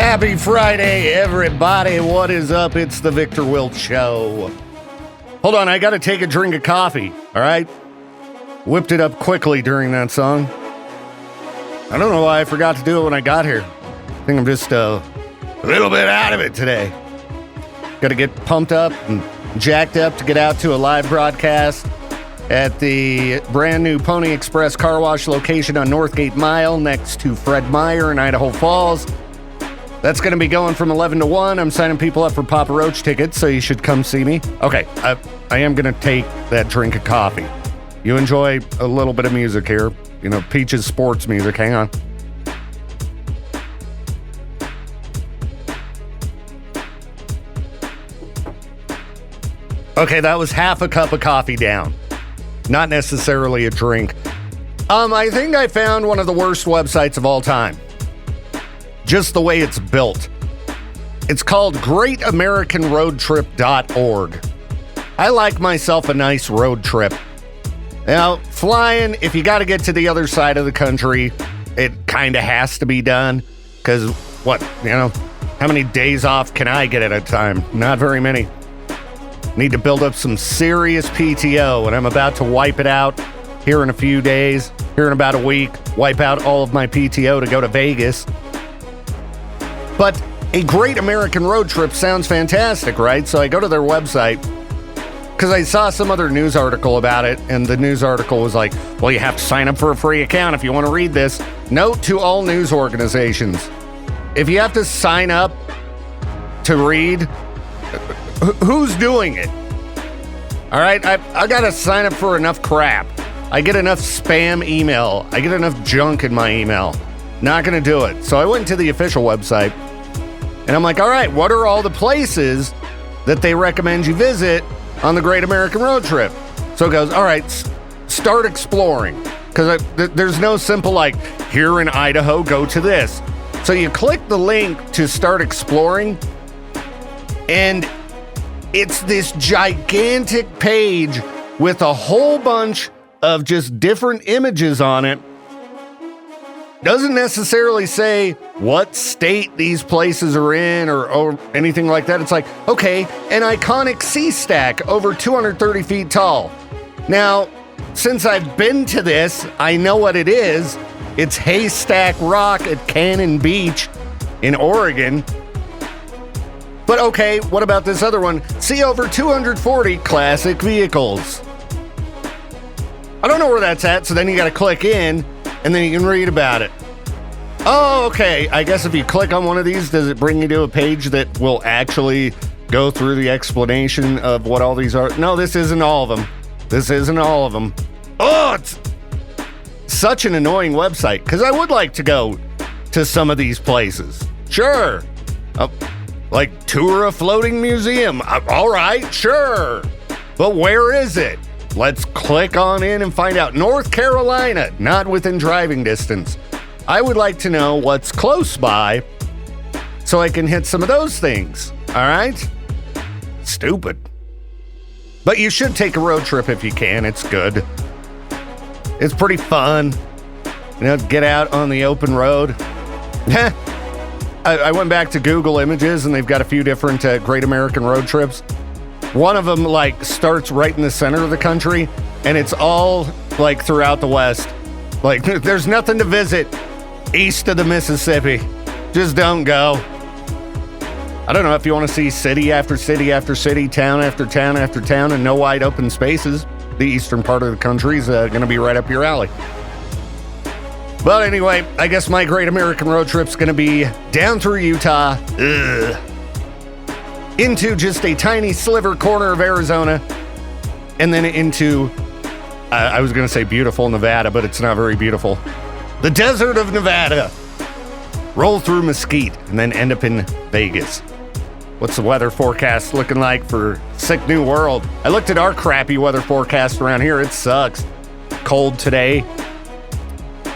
Happy Friday, everybody. What is up? It's the Victor Wilk Show. Hold on, I got to take a drink of coffee, all right? Whipped it up quickly during that song. I don't know why I forgot to do it when I got here. I think I'm just a little bit out of it today. Got to get pumped up and jacked up to get out to a live broadcast at the brand new Pony Express car wash location on Northgate Mile next to Fred Meyer in Idaho Falls. That's going to be going from 11 to 1. I'm signing people up for Papa Roach tickets, so you should come see me. Okay, I am going to take that drink of coffee. You enjoy a little bit of music here. You know, Peach's sports music. Hang on. Okay, that was half a cup of coffee down. Not necessarily a drink. I think I found one of the worst websites of all time. Just the way it's built. It's called GreatAmericanRoadTrip.org. I like myself a nice road trip. Now, flying, if you got to get to the other side of the country, it kind of has to be done. Because, how many days off can I get at a time? Not very many. Need to build up some serious PTO, and I'm about to wipe it out here in a few days. Here in about a week, wipe out all of my PTO to go to Vegas. But a Great American Road Trip sounds fantastic, right? So I go to their website because I saw some other news article about it, and the news article was like, well, you have to sign up for a free account if you want to read this. Note to all news organizations, if you have to sign up to read, who's doing it? All right, I got to sign up for enough crap. I get enough spam email. I get enough junk in my email. Not going to do it. So I went to the official website, and I'm like, all right, what are all the places that they recommend you visit on the Great American Road Trip? So it goes, all right, start exploring. Because there's no simple, like, here in Idaho, go to this. So you click the link to start exploring, and it's this gigantic page with a whole bunch of just different images on it. Doesn't necessarily say what state these places are in or anything like that. It's like, okay, an iconic sea stack over 230 feet tall. Now, since I've been to this, I know what it is. It's Haystack Rock at Cannon Beach in Oregon. But okay, what about this other one? See over 240 classic vehicles. I don't know where that's at, so then you got to click in, and then you can read about it. Oh, okay. I guess if you click on one of these, does it bring you to a page that will actually go through the explanation of what all these are? No, this isn't all of them. This isn't all of them. Oh, it's such an annoying website, because I would like to go to some of these places. Sure. Like tour a floating museum. All right, sure. But where is it? Let's click on in and find out. North Carolina, not within driving distance. I would like to know what's close by so I can hit some of those things. All right? Stupid. But you should take a road trip if you can. It's good. It's pretty fun. Get out on the open road. I went back to Google Images, and they've got a few different Great American Road Trips. One of them, starts right in the center of the country, and it's all, throughout the West. There's nothing to visit east of the Mississippi. Just don't go. I don't know if you want to see city after city after city, town after town after town, and no wide open spaces. The eastern part of the country is going to be right up your alley. But anyway, I guess my Great American Road Trip's going to be down through Utah, into just a tiny sliver corner of Arizona, and then into, I was going to say beautiful Nevada, but it's not very beautiful. The desert of Nevada. Roll through Mesquite, and then end up in Vegas. What's the weather forecast looking like for Sick New World? I looked at our crappy weather forecast around here. It sucks. Cold today.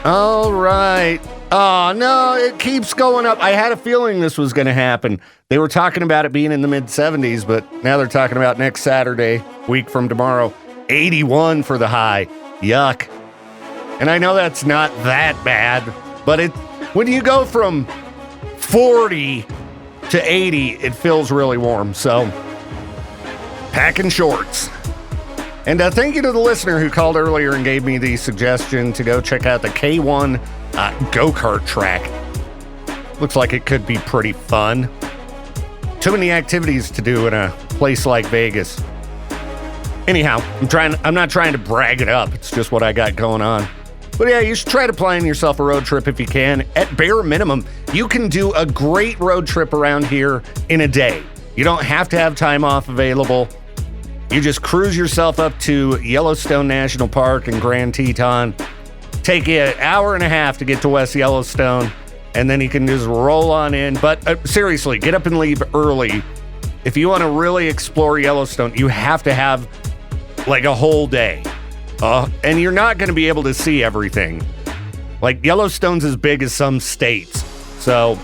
All right. Oh, no, it keeps going up. I had a feeling this was going to happen. They were talking about it being in the mid-70s, but now they're talking about next Saturday, week from tomorrow, 81 for the high. Yuck. And I know that's not that bad, but when you go from 40 to 80, it feels really warm. So, packing shorts. And thank you to the listener who called earlier and gave me the suggestion to go check out the K1 go-kart track. Looks like it could be pretty fun. Too many activities to do in a place like Vegas. Anyhow, I'm not trying to brag it up. It's just what I got going on. But yeah, you should try to plan yourself a road trip if you can. At bare minimum, you can do a great road trip around here in a day. You don't have to have time off available. You just cruise yourself up to Yellowstone National Park and Grand Teton. Take you an hour and a half to get to West Yellowstone, and then you can just roll on in. But seriously, get up and leave early. If you want to really explore Yellowstone, you have to have like a whole day. And you're not going to be able to see everything. Like, Yellowstone's as big as some states. So,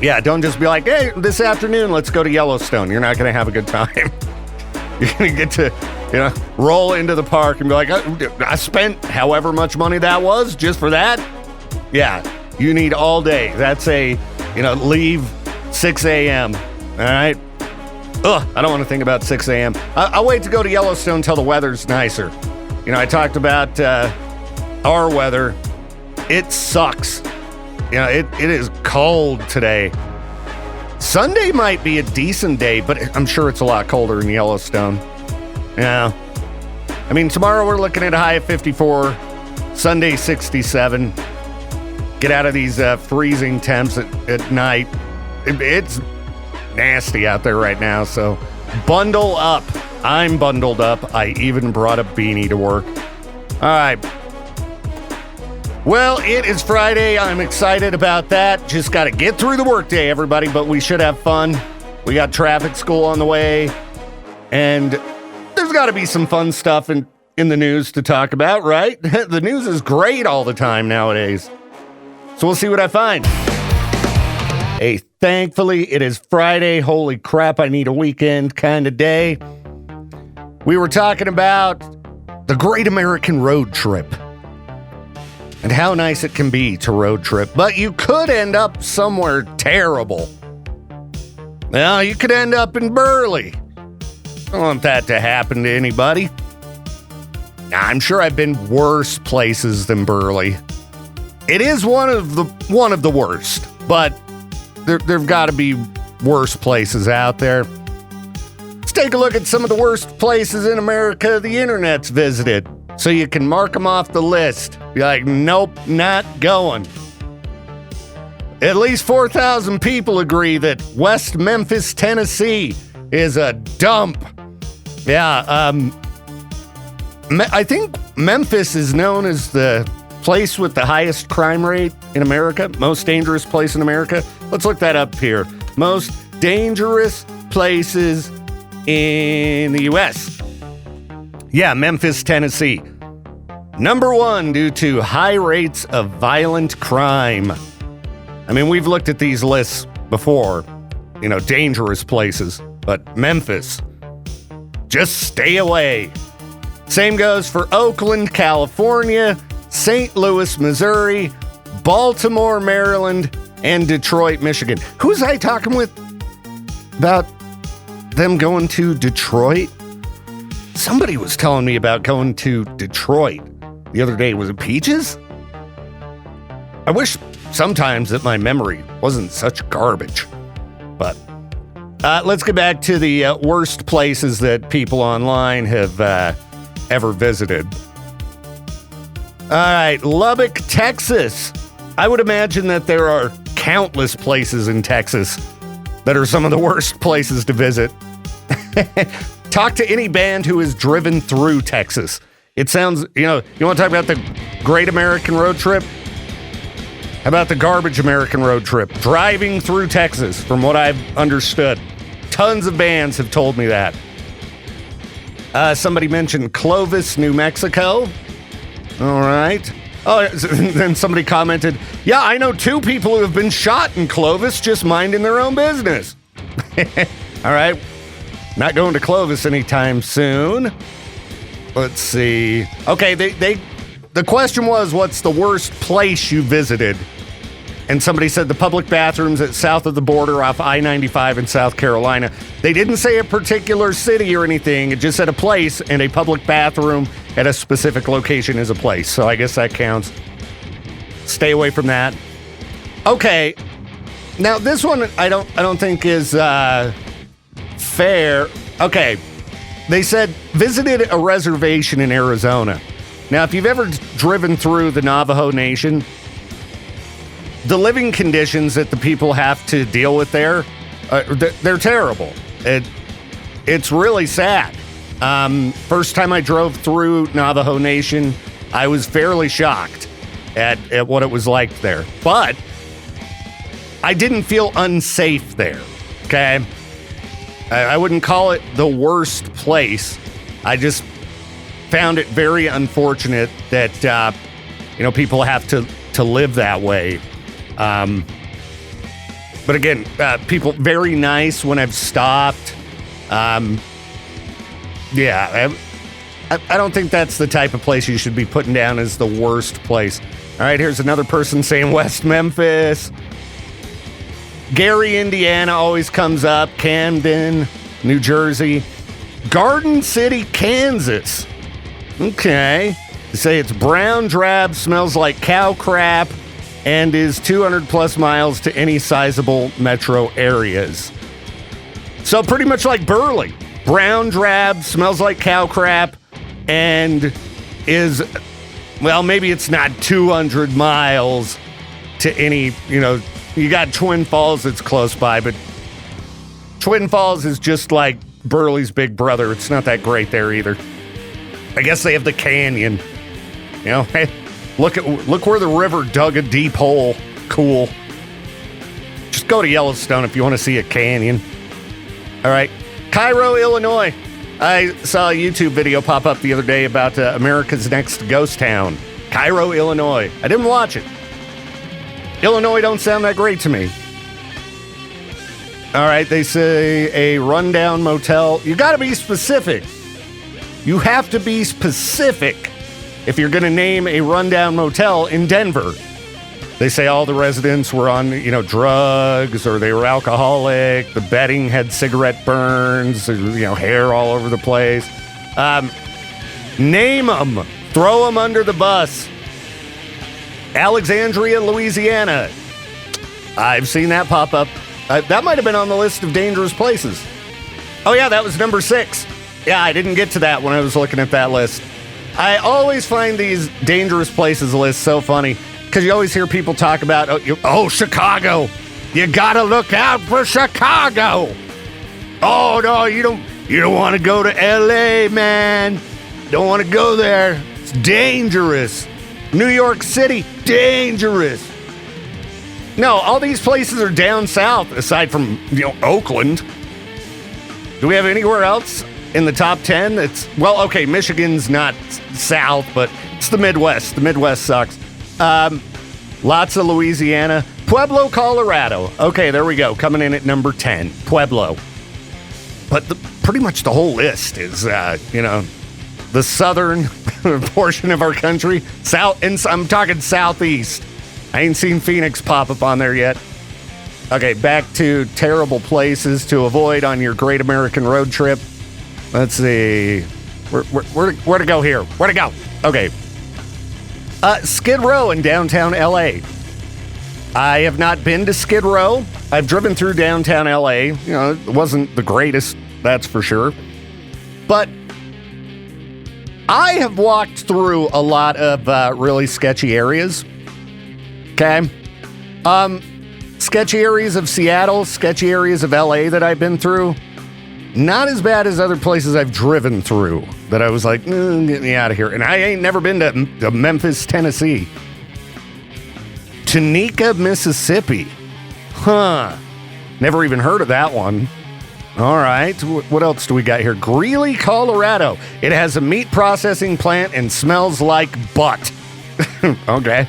yeah, don't just be like, hey, this afternoon, let's go to Yellowstone. You're not going to have a good time. You're going to get to, roll into the park and be like, I spent however much money that was just for that. Yeah, you need all day. That's leave 6 a.m. All right? I don't want to think about 6 a.m. I'll wait to go to Yellowstone until the weather's nicer. I talked about our weather. It sucks. It is cold today. Sunday might be a decent day, but I'm sure it's a lot colder in Yellowstone. Yeah. I mean, tomorrow we're looking at a high of 54, Sunday 67. Get out of these freezing temps at night. It's nasty out there right now, so bundle up. I'm bundled up. I even brought a beanie to work. All right. Well, it is Friday. I'm excited about that. Just got to get through the workday, everybody, but we should have fun. We got traffic school on the way, and there's got to be some fun stuff in the news to talk about, right? The news is great all the time nowadays. So we'll see what I find. Hey, thankfully, it is Friday. Holy crap, I need a weekend kind of day. We were talking about the Great American Road Trip and how nice it can be to road trip, but you could end up somewhere terrible. Well, you could end up in Burley. I don't want that to happen to anybody. I'm sure I've been worse places than Burley. It is one of the worst, but there've got to be worse places out there. Let's take a look at some of the worst places in America the internet's visited, so you can mark them off the list. Be like, nope, not going. At least 4,000 people agree that West Memphis, Tennessee is a dump. Yeah, I think Memphis is known as the place with the highest crime rate in America, most dangerous place in America. Let's look that up here. Most dangerous places in the U.S. Yeah, Memphis, Tennessee. Number 1 due to high rates of violent crime. I mean, we've looked at these lists before, dangerous places, but Memphis, just stay away. Same goes for Oakland, California, St. Louis, Missouri, Baltimore, Maryland, and Detroit, Michigan. Who was I talking with about them going to Detroit? Somebody was telling me about going to Detroit the other day. Was it Peaches? I wish sometimes that my memory wasn't such garbage. But let's get back to the worst places that people online have ever visited. All right, Lubbock, Texas. I would imagine that there are countless places in Texas that are some of the worst places to visit. Talk to any band who has driven through Texas. It sounds, you want to talk about the Great American Road Trip? How about the Garbage American Road Trip? Driving through Texas, from what I've understood. Tons of bands have told me that. Somebody mentioned Clovis, New Mexico. All right. Oh, then somebody commented, yeah, I know 2 people who have been shot in Clovis just minding their own business. All right. Not going to Clovis anytime soon. Let's see. Okay, the question was, what's the worst place you visited? And somebody said the public bathrooms at south of the border off I-95 in South Carolina. They didn't say a particular city or anything. It just said a place, and a public bathroom at a specific location is a place. So I guess that counts. Stay away from that. Okay. Now this one I don't think is fair. Okay. They said visited a reservation in Arizona. Now, if you've ever driven through the Navajo Nation, the living conditions that the people have to deal with there, they're terrible. It's really sad. First time I drove through Navajo Nation, I was fairly shocked at what it was like there. But I didn't feel unsafe there, okay? I wouldn't call it the worst place. I just found it very unfortunate that, people have to live that way. But again, people very nice when I've stopped. I don't think that's the type of place you should be putting down as the worst place. All right, here's another person saying West Memphis. Gary, Indiana always comes up. Camden, New Jersey. Garden City, Kansas. Okay. They say it's brown, drab, smells like cow crap, and is 200 plus miles to any sizable metro areas. So pretty much like Burley. Brown, drab, smells like cow crap, and is, well, maybe it's not 200 miles to any, you got Twin Falls that's close by, but Twin Falls is just like Burley's big brother. It's not that great there either. I guess they have the canyon. Hey, look where the river dug a deep hole. Cool. Just go to Yellowstone if you want to see a canyon. All right. Cairo, Illinois. I saw a YouTube video pop up the other day about America's Next Ghost Town. Cairo, Illinois. I didn't watch it. Illinois don't sound that great to me. All right, they say a rundown motel. You got to be specific. You have to be specific if you're going to name a rundown motel in Denver. They say all the residents were on, drugs, or they were alcoholic. The bedding had cigarette burns, hair all over the place. Name them. Throw them under the bus. Alexandria, Louisiana. I've seen that pop up. That might have been on the list of dangerous places. Oh, yeah, that was number 6. Yeah, I didn't get to that when I was looking at that list. I always find these dangerous places lists so funny because you always hear people talk about, Chicago. You got to look out for Chicago. Oh, no, you don't want to go to L.A., man. Don't want to go there. It's dangerous. New York City, dangerous. No, all these places are down south, aside from, Oakland. Do we have anywhere else in the top 10 that's, Michigan's not south, but it's the Midwest. The Midwest sucks. Lots of Louisiana. Pueblo, Colorado. Okay, there we go. Coming in at number 10, Pueblo. But pretty much the whole list is, the southern portion of our country. South, and I'm talking southeast. I ain't seen Phoenix pop up on there yet. Okay, back to terrible places to avoid on your great American road trip. Let's see. Where to go here? Where to go? Okay. Skid Row in downtown LA. I have not been to Skid Row. I've driven through downtown LA. It wasn't the greatest, that's for sure. But I have walked through a lot of really sketchy areas. Okay? Sketchy areas of Seattle, sketchy areas of LA that I've been through. Not as bad as other places I've driven through that I was like, get me out of here. And I ain't never been to Memphis, Tennessee. Tunica, Mississippi. Never even heard of that one. All right. What else do we got here? Greeley, Colorado. It has a meat processing plant and smells like butt. Okay.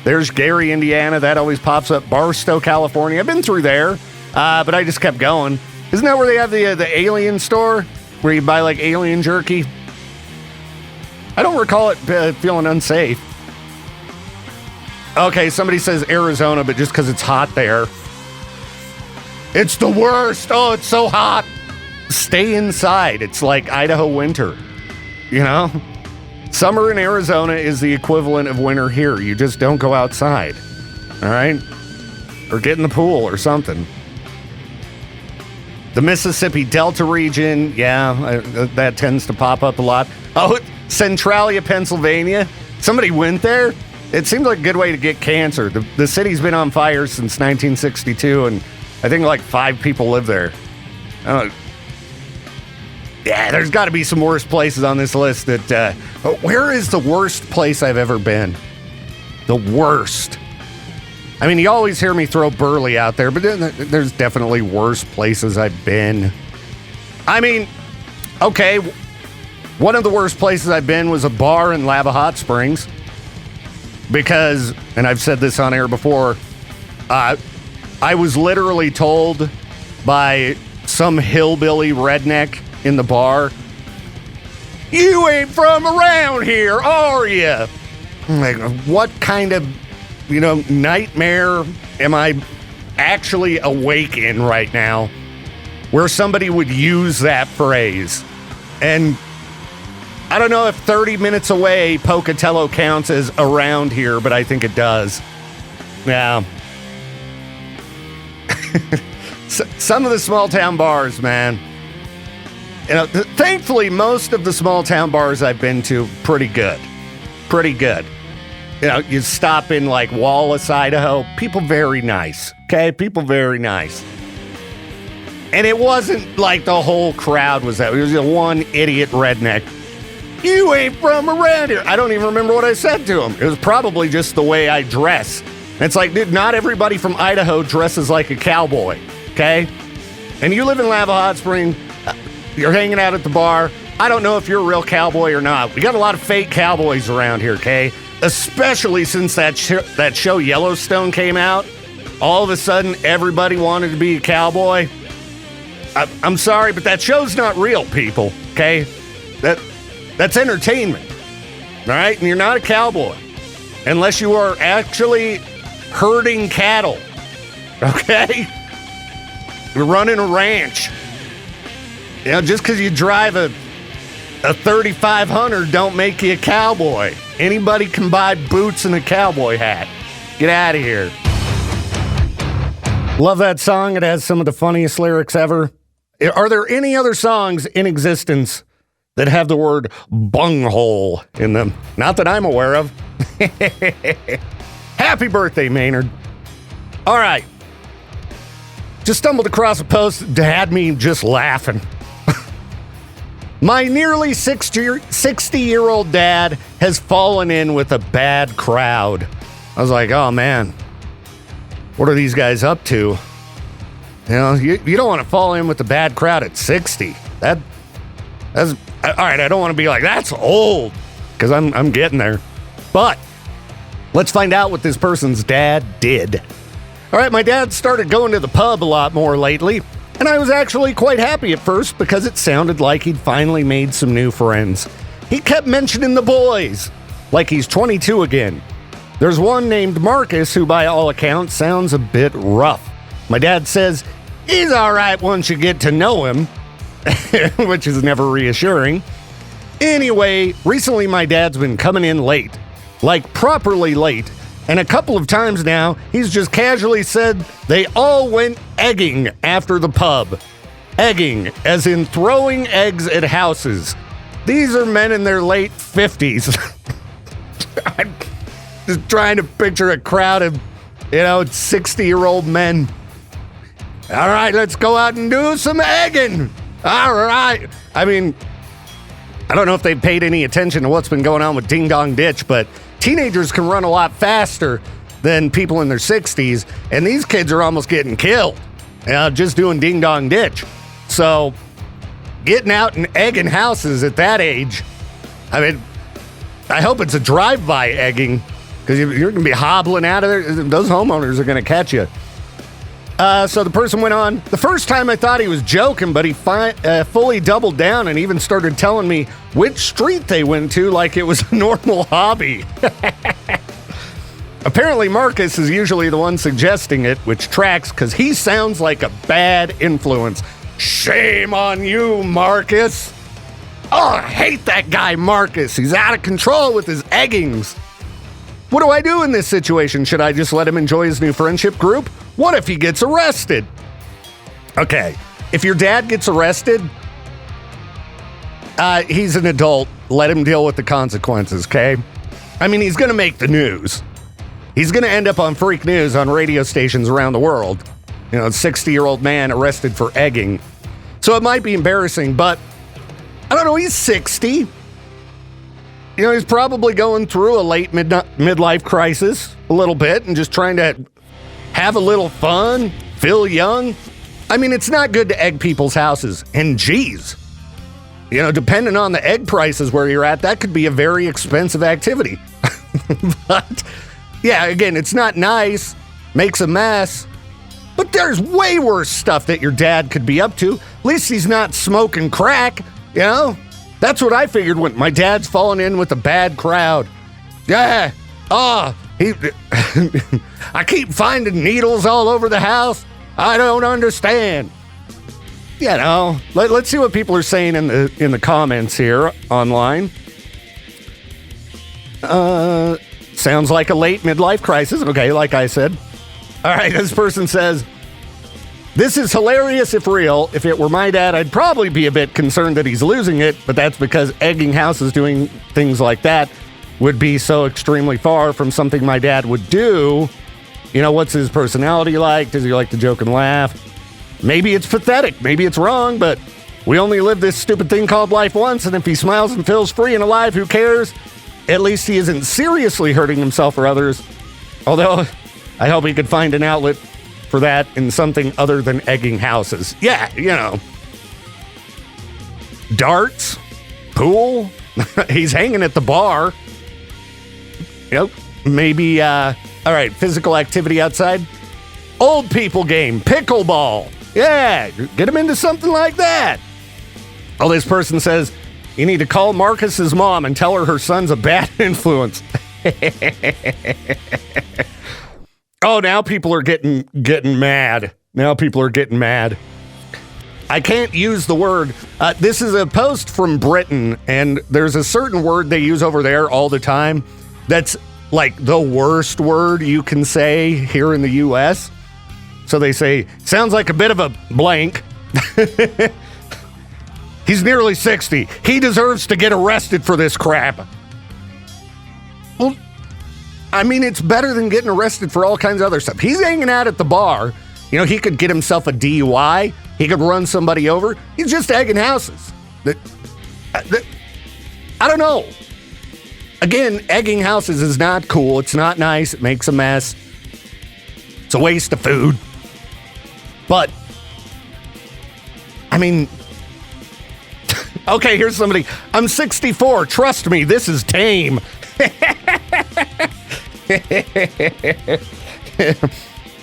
There's Gary, Indiana. That always pops up. Barstow, California. I've been through there, but I just kept going. Isn't that where they have the alien store where you buy like alien jerky? I don't recall it feeling unsafe. Okay, somebody says Arizona, but just because it's hot there. It's the worst. Oh, it's so hot. Stay inside. It's like Idaho winter, you know? Summer in Arizona is the equivalent of winter here. You just don't go outside, all right? Or get in the pool or something. The Mississippi Delta region, yeah, that tends to pop up a lot. Oh, Centralia, Pennsylvania. Somebody went there. It seems like a good way to get cancer. The city's been on fire since 1962, and I think like 5 people live there. Yeah, there's got to be some worse places on this list. Where is the worst place I've ever been? The worst. I mean, you always hear me throw Burley out there, but there's definitely worse places I've been. I mean, okay, one of the worst places I've been was a bar in Lava Hot Springs. Because, and I've said this on air before, I was literally told by some hillbilly redneck in the bar, "You ain't from around here, are you?" I'm like, what kind of, nightmare am I actually awake in right now where somebody would use that phrase? And I don't know if 30 minutes away Pocatello counts as around here, but I think it does. Yeah. Some of the small town bars, man. Thankfully, most of the small town bars I've been to, pretty good. Pretty good. You stop in like Wallace, Idaho. People very nice. Okay? People very nice. And it wasn't like the whole crowd was that. It was one idiot redneck. "You ain't from around here." I don't even remember what I said to him. It was probably just the way I dress. It's like, dude, not everybody from Idaho dresses like a cowboy, okay? And you live in Lava Hot Spring, you're hanging out at the bar. I don't know if you're a real cowboy or not. We got a lot of fake cowboys around here, okay? Especially since that show Yellowstone came out. All of a sudden, everybody wanted to be a cowboy. I'm sorry, but that show's not real, people, okay? That's entertainment, all right? And you're not a cowboy unless you are actually herding cattle, okay? You're running a ranch. Just because you drive a 3500 don't make you a cowboy. Anybody can buy boots and a cowboy hat. Get out of here. Love that song. It has some of the funniest lyrics ever. Are there any other songs in existence that have the word bunghole in them? Not that I'm aware of. Happy birthday, Maynard. All right. Just stumbled across a post that had me just laughing. My nearly 60-year-old dad has fallen in with a bad crowd. I was like, oh, man. What are these guys up to? You don't want to fall in with a bad crowd at 60. That's all right, I don't want to be like, that's old, because I'm getting there. But let's find out what this person's dad did. All right, my dad started going to the pub a lot more lately, and I was actually quite happy at first because it sounded like he'd finally made some new friends. He kept mentioning the boys, like he's 22 again. There's one named Marcus who, by all accounts, sounds a bit rough. My dad says he's all right once you get to know him, which is never reassuring. Anyway, recently my dad's been coming in late, like properly late, and a couple of times now he's just casually said they all went egging after the pub. Egging, as in throwing eggs at houses. These are men in their late 50s. I'm just trying to picture a crowd of, 60-year-old men. All right, let's go out and do some egging. All right. I mean, I don't know if they've paid any attention to what's been going on with Ding Dong Ditch, but teenagers can run a lot faster than people in their 60s, and these kids are almost getting killed just doing Ding Dong Ditch. So getting out and egging houses at that age, I mean, I hope it's a drive-by egging, because you're going to be hobbling out of there. Those homeowners are going to catch you. So the person went on. The first time I thought he was joking, but he fully doubled down and even started telling me which street they went to like it was a normal hobby. Apparently, Marcus is usually the one suggesting it, which tracks because he sounds like a bad influence. Shame on you, Marcus. Oh, I hate that guy, Marcus. He's out of control with his eggings. What do I do in this situation? Should I just let him enjoy his new friendship group? What if he gets arrested? Okay, if your dad gets arrested, he's an adult. Let him deal with the consequences, okay? I mean, he's going to make the news. He's going to end up on Freak News on radio stations around the world. You know, a 60-year-old man arrested for egging. So it might be embarrassing, but I don't know, he's 60. You know, he's probably going through a late midlife crisis a little bit and just trying to have a little fun, feel young. I mean, it's not good to egg people's houses. And geez, you know, depending on the egg prices where you're at, that could be a very expensive activity. But yeah, again, it's not nice, makes a mess, but there's way worse stuff that your dad could be up to. At least he's not smoking crack, you know? That's what I figured when my dad's falling in with a bad crowd. Yeah, I keep finding needles all over the house. I don't understand. You know, let's see what people are saying in the comments here online. Sounds like a late midlife crisis. Okay, like I said. All right, this person says, this is hilarious if real. If it were my dad, I'd probably be a bit concerned that he's losing it, but that's because egging houses, doing things like that, would be so extremely far from something my dad would do. You know, what's his personality like? Does he like to joke and laugh? Maybe it's pathetic. Maybe it's wrong, but we only live this stupid thing called life once, and if he smiles and feels free and alive, who cares? At least he isn't seriously hurting himself or others. Although, I hope he could find an outlet for that in something other than egging houses. Yeah, you know. Darts, pool, he's hanging at the bar. Yep, maybe, all right, physical activity outside. Old people game, pickleball. Yeah, get him into something like that. Oh, this person says, you need to call Marcus's mom and tell her son's a bad influence. Oh, now people are getting mad. Now people are getting mad. I can't use the word. This is a post from Britain, and there's a certain word they use over there all the time that's like the worst word you can say here in the U.S. So they say, sounds like a bit of a blank. He's nearly 60. He deserves to get arrested for this crap. Well, I mean, it's better than getting arrested for all kinds of other stuff. He's hanging out at the bar. You know, he could get himself a DUI. He could run somebody over. He's just egging houses. I don't know. Again, egging houses is not cool. It's not nice. It makes a mess. It's a waste of food. But, I mean, okay, here's somebody. I'm 64. Trust me, this is tame.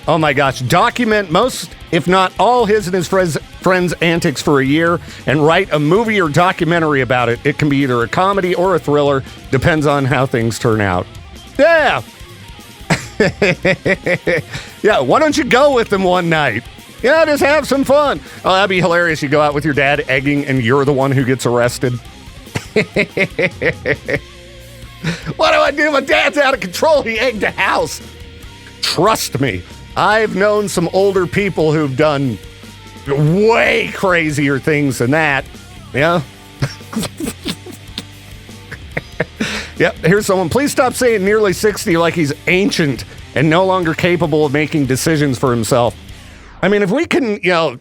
Oh my gosh. Document most, if not all, his and his friends' antics for a year and write a movie or documentary about it. It can be either a comedy or a thriller. Depends on how things turn out. Yeah. Yeah, why don't you go with them one night? Yeah, just have some fun. Oh, that'd be hilarious. You go out with your dad egging and you're the one who gets arrested. What do I do? My dad's out of control. He egged a house. Trust me, I've known some older people who've done way crazier things than that. Yeah. Yep, here's someone. Please stop saying nearly 60 like he's ancient and no longer capable of making decisions for himself. I mean, if we can, you know,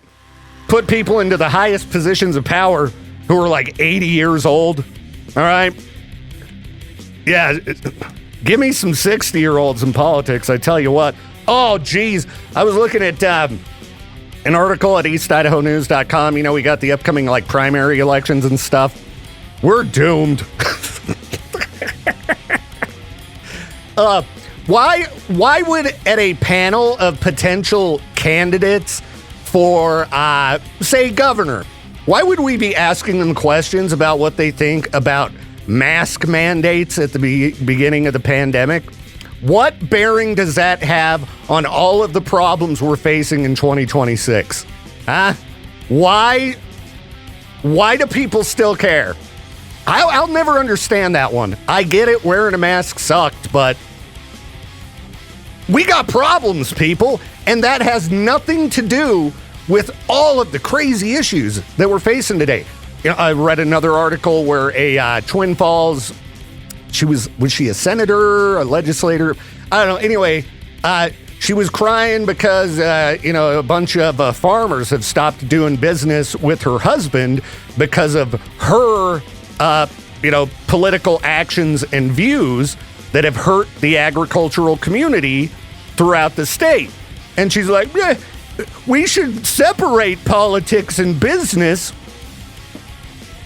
put people into the highest positions of power who are like 80 years old, all right? Yeah, give me some 60-year-olds in politics, I tell you what. Oh, geez. I was looking at an article at eastidahonews.com. You know, we got the upcoming, like, primary elections and stuff. We're doomed. Why would, at a panel of potential candidates for, say, governor, why would we be asking them questions about what they think about mask mandates at the beginning of the pandemic? What bearing does that have on all of the problems we're facing in 2026? Huh? Why do people still care? I'll never understand that one. I get it, wearing a mask sucked, but we got problems, people, and that has nothing to do with all of the crazy issues that we're facing today. You know, I read another article where a Twin Falls, was she a senator, a legislator? I don't know. Anyway, she was crying because, a bunch of farmers have stopped doing business with her husband because of her, political actions and views that have hurt the agricultural community throughout the state. And she's like, yeah, we should separate politics and business.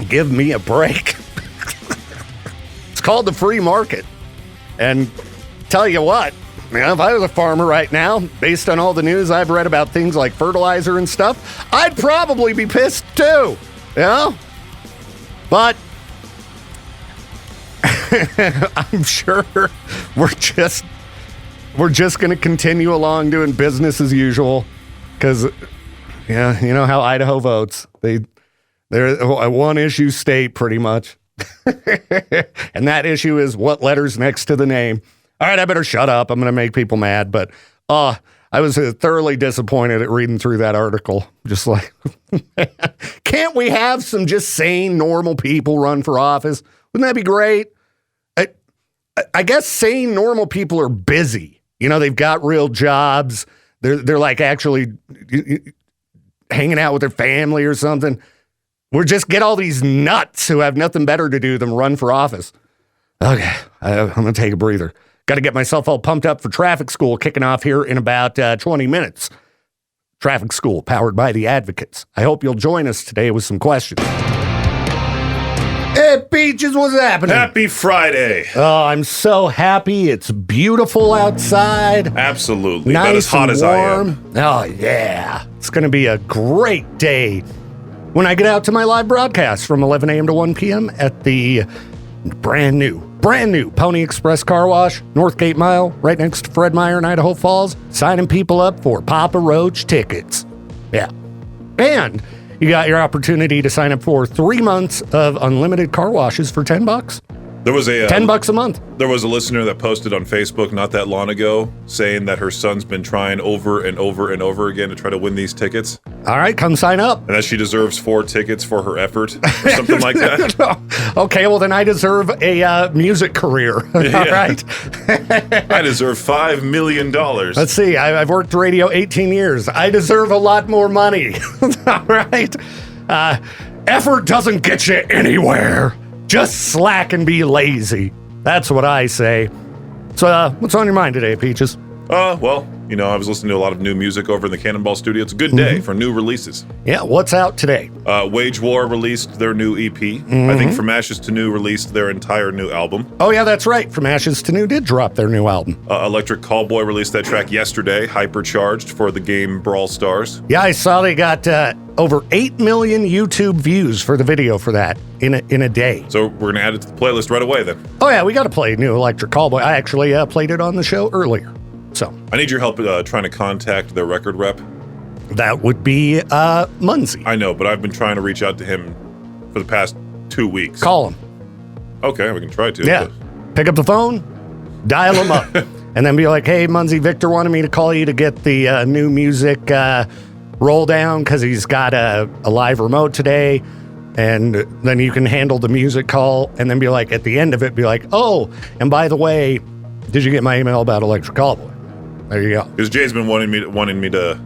Give me a break. It's called the free market. And tell you what, if I was a farmer right now, based on all the news I've read about things like fertilizer and stuff, I'd probably be pissed too, But I'm sure we're just going to continue along doing business as usual because, you know how Idaho votes. They're a one-issue state pretty much. And that issue is what letter's next to the name. All right, I better shut up. I'm going to make people mad. But I was thoroughly disappointed at reading through that article. Just like, can't we have some just sane, normal people run for office? Wouldn't that be great? I guess sane, normal people are busy. They've got real jobs. They're like actually hanging out with their family or something. We're just get all these nuts who have nothing better to do than run for office. Okay, I'm going to take a breather. Got to get myself all pumped up for traffic school kicking off here in about 20 minutes. Traffic school powered by the Advocates. I hope you'll join us today with some questions. Hey, Peaches, what's happening? Happy Friday. Oh, I'm so happy. It's beautiful outside. Absolutely. Nice Not as hot as I am. Oh, yeah. It's going to be a great day when I get out to my live broadcast from 11 a.m. to 1 p.m. at the brand new Pony Express Car Wash, Northgate Mile, right next to Fred Meyer in Idaho Falls, signing people up for Papa Roach tickets. Yeah. And you got your opportunity to sign up for 3 months of unlimited car washes for $10. There was a $10 a month. There was a listener that posted on Facebook not that long ago saying that her son's been trying over and over and over again to try to win these tickets. All right, come sign up. And that she deserves 4 tickets for her effort or something like that. Okay, well then I deserve a music career. Yeah. All right. I deserve $5 million. Let's see, I've worked radio 18 years. I deserve a lot more money. All right. Effort doesn't get you anywhere. Just slack and be lazy. That's what I say. So, what's on your mind today, Peaches? Well, I was listening to a lot of new music over in the Cannonball studio. It's a good day for new releases. Yeah, what's out today? Wage War released their new EP. I think From Ashes to New released their entire new album. Oh, yeah, that's right. From Ashes to New did drop their new album. Electric Callboy released that track yesterday, Hypercharged, for the game Brawl Stars. Yeah, I saw they got over 8 million YouTube views for the video for that in a day. So we're going to add it to the playlist right away then. Oh, yeah, we got to play new Electric Callboy. I actually played it on the show earlier. So I need your help trying to contact their record rep. That would be Munzie. I know, but I've been trying to reach out to him for the past 2 weeks. Call him. Okay, we can try to. Yeah. Pick up the phone, dial him up, and then be like, hey, Munzie, Victor wanted me to call you to get the new music roll down because he's got a live remote today. And then you can handle the music call and then be like, at the end of it, be like, oh, and by the way, did you get my email about Electric Callboy? There you go. Because Jay's been wanting me to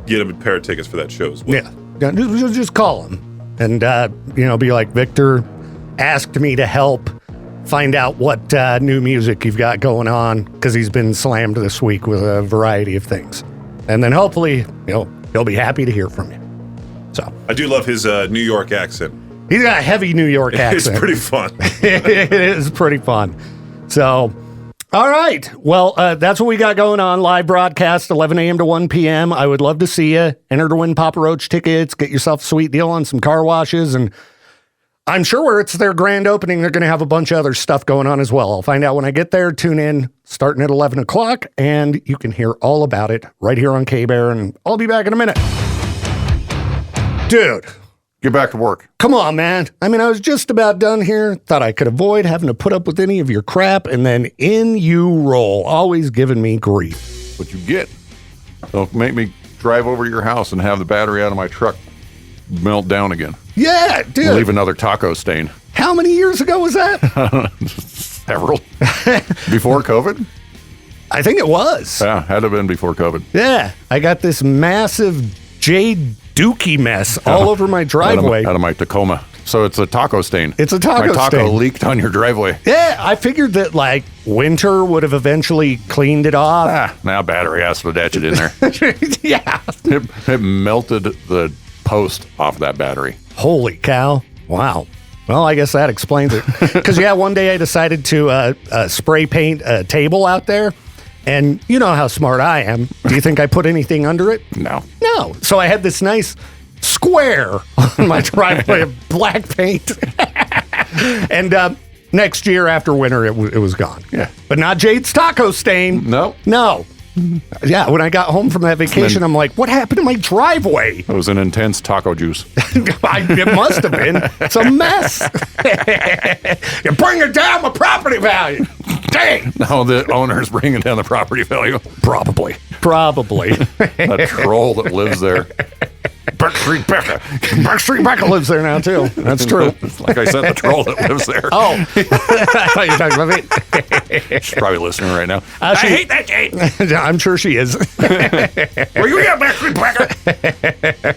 get him a pair of tickets for that show as well. Yeah, just call him and be like, Victor asked me to help find out what new music you've got going on because he's been slammed this week with a variety of things, and then hopefully he'll be happy to hear from you. So I do love his New York accent. He's got a heavy New York accent. It's pretty fun. It is pretty fun. So. All right. Well, that's what we got going on. Live broadcast, 11 a.m. to 1 p.m. I would love to see you. Enter to win Papa Roach tickets. Get yourself a sweet deal on some car washes. And I'm sure where it's their grand opening, they're going to have a bunch of other stuff going on as well. I'll find out when I get there. Tune in starting at 11 o'clock, and you can hear all about it right here on K-Bear, and I'll be back in a minute. Dude. Get back to work. Come on, man. I mean, I was just about done here. Thought I could avoid having to put up with any of your crap, and then in you roll, always giving me grief. What you get. Don't make me drive over to your house and have the battery out of my truck melt down again. Yeah, dude. Leave another taco stain. How many years ago was that? Several. Before COVID? I think it was. Yeah, had to have been before COVID. Yeah, I got this massive Jade Dookie mess all over my driveway. Out of my Tacoma. So it's a taco stain. It's a taco My taco stain. leaked on your driveway. Yeah, I figured that like winter would have eventually cleaned it off. Now battery acid etch it in there. Yeah. It melted the post off that battery. Holy cow. Wow. Well, I guess that explains it. Because, yeah, one day I decided to spray paint a table out there. And you know how smart I am. Do you think I put anything under it? No. No. So I had this nice square on my driveway of black paint. And next year after winter, it was gone. Yeah. But not Jade's taco stain. No. No. Yeah, when I got home from that vacation, I'm like, what happened to my driveway? It was an intense taco juice. It must have been. It's a mess. You're bringing down my property value. Dang. No, the owner's bringing down the property value. Probably. That troll that lives there. Backstreet Becca. Backstreet Becca lives there now, too. That's true. Like I said, the troll that lives there. Oh. I thought you were talking about me. She's probably listening right now. I hate that Jade. I'm sure she is. Where you at, Backstreet Becca?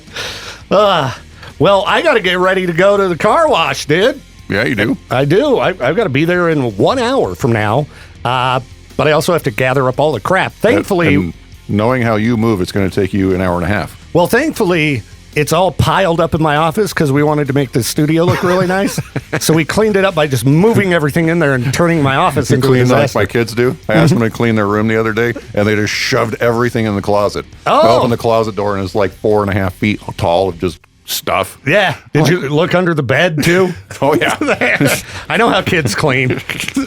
Well, I got to get ready to go to the car wash, dude. Yeah, you do. I do. I've got to be there in 1 hour from now. But I also have to gather up all the crap. Thankfully... And knowing how you move, it's going to take you an hour and a half. Well, thankfully, it's all piled up in my office because we wanted to make the studio look really nice. So we cleaned it up by just moving everything in there and turning my office into a Clean like disaster. my kids do. I asked them to clean their room the other day, and they just shoved everything in the closet. Oh. I opened the closet door, and it's like 4.5 feet tall of just stuff. Yeah. Did you look under the bed, too? Oh, yeah. I know how kids clean.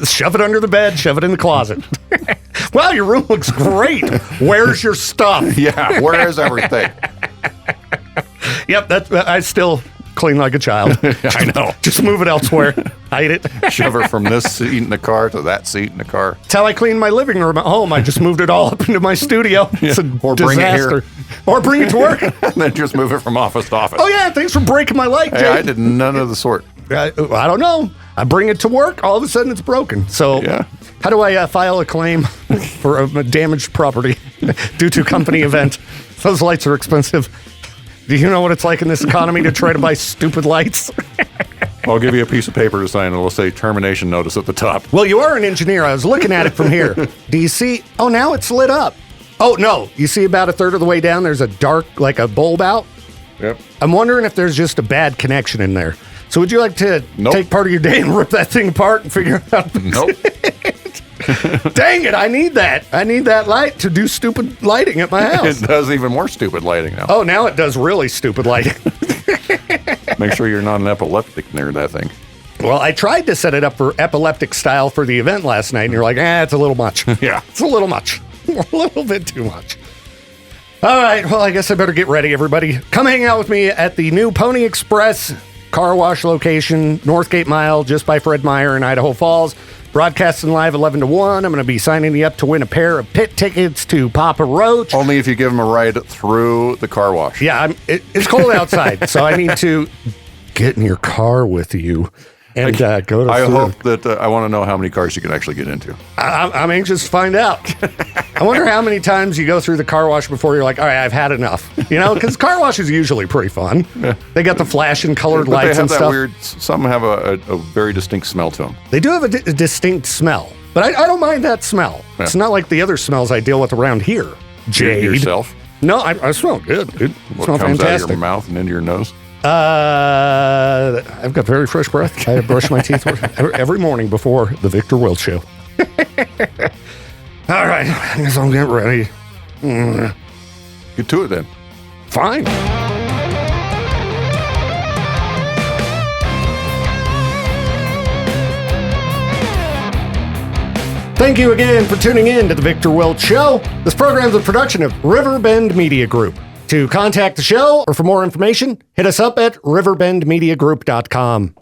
Shove it under the bed, shove it in the closet. Wow, your room looks great. Where's your stuff? Yeah, where is everything? Yep, I still clean like a child. I know. Just move it elsewhere. Hide it. Shove her from this seat in the car to that seat in the car. That's how I clean my living room at home. I just moved it all up into my studio. It's a Or bring it disaster. here. Or bring it to work. And then just move it from office to office. Oh, yeah, thanks for breaking my leg, Hey, Jake. I did none of the sort. I don't know. I bring it to work, all of a sudden it's broken. So Yeah. how do I file a claim for a damaged property due to company event? Those lights are expensive. Do you know what it's like in this economy to try to buy stupid lights? I'll give you a piece of paper to sign, and it'll say termination notice at the top. Well, you are an engineer. I was looking at it from here. Do you see? Oh, now it's lit up. Oh, no. You see about a third of the way down, there's a dark, like a bulb out? Yep. I'm wondering if there's just a bad connection in there. So would you like to Nope. take part of your day and rip that thing apart and figure out? Nope. Dang it, I need that. I need that light to do stupid lighting at my It house. does even more stupid lighting now. Oh, now it does really stupid lighting. Make sure you're not an epileptic near that thing. Well, I tried to set it up for epileptic style for the event last night, and you're like, it's a little much. Yeah. It's a little much. A little bit too much. All right, well, I guess I better get ready, everybody. Come hang out with me at the new Pony Express car wash location, Northgate Mile, just by Fred Meyer in Idaho Falls. Broadcasting live 11 to 1. I'm going to be signing you up to win a pair of pit tickets to Papa Roach. Only if you give them a ride through the car wash. Yeah, it's cold outside, so I need to get in your car with you and go to I food. hope that I want to know how many cars you can actually get into. I'm anxious to find out. I wonder how many times you go through the car wash before you're like, all right, I've had enough. You know, because car wash is usually pretty fun. They got the flashing colored But they lights have and that stuff. weird, some have a very distinct smell to them. They do have a distinct smell, but I don't mind that smell. Yeah. It's not like the other smells I deal with around here. Jade. Yourself? No, I smell good, dude. I What smell comes out of fantastic. your mouth and into your nose? I've got very fresh breath. I brush my teeth every morning before the Victor Wilt Show. All right, I guess I'll get ready. Get to it then. Fine. Thank you again for tuning in to the Victor Welch Show. This program is a production of Riverbend Media Group. To contact the show or for more information, hit us up at riverbendmediagroup.com.